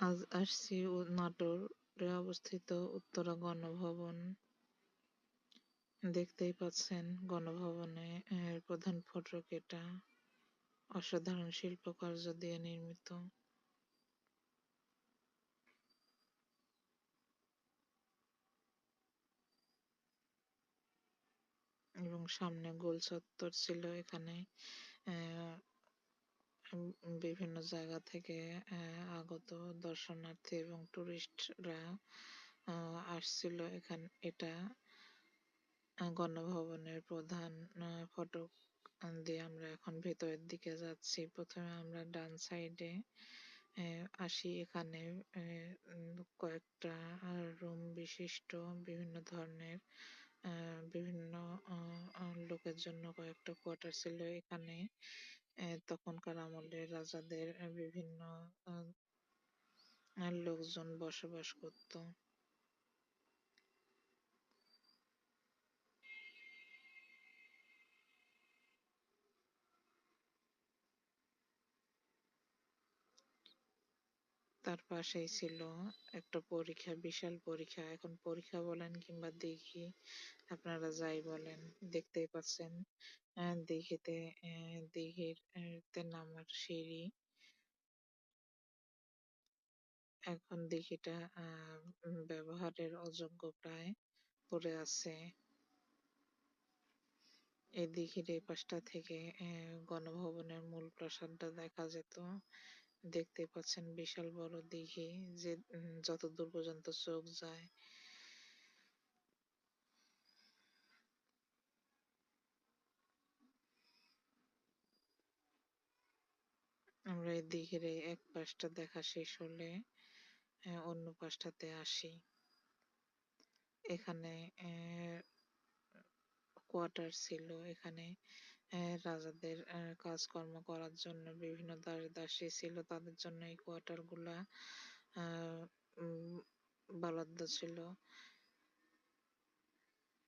আজ আসছি নাটোরে অবস্থিত উত্তরা গণভবন। দেখতেই পাচ্ছেন গণভবনে এর প্রধান ফটক এটা। অসাধারণ শিল্পকার্য দিয়ে নির্মিত এবং সামনে গোল চত্বর ছিল। এখানে আহ, বিভিন্ন জায়গা থেকে আগত দর্শনার্থী এবং টুরিস্টরা আসছিল। এটা গণভবনের প্রধান ফটক দিয়ে আমরা এখন ভেতরের দিকে যাচ্ছি। প্রথমে আমরা ডান সাইডে আসি। এখানে কয়েকটা রুম বিশিষ্ট বিভিন্ন ধরনের বিভিন্ন লোকের জন্য কয়েকটা কোয়ার্টার ছিল এখানে। তখনকার আমলে রাজাদের বিভিন্ন লোকজন বসবাস করত। তার পাশেই ছিল একটা পরীক্ষা, বিশাল পরীক্ষা। এখন পরীক্ষা বলেন কিংবা দিঘি, আপনারা যাই বলেন, দেখতেই পাচ্ছেন দিঘিতে দিঘির তে নামার সিঁড়ি। এখন দিঘিটা ব্যবহারের অযোগ্য প্রায় পড়ে আছে। এই দিঘির এই পাশটা থেকে গণভবনের মূল প্রাসাদটা দেখা যেত। দেখতে পাচ্ছেন বিশাল বড় দিঘি, যে যতদূর পর্যন্ত চোখ যায়। আমরা এই দিঘির এই এক পাশটা দেখা শেষ হলে অন্য পাশটাতে আসি। এখানে কোয়ার্টার ছিল। এখানে রাজাদের কাজকর্ম করার জন্য বিভিন্ন দাসী ছিল, তাদের জন্য এই কোয়ার্টার গুলা আহ, উম, বরাদ্দ ছিল।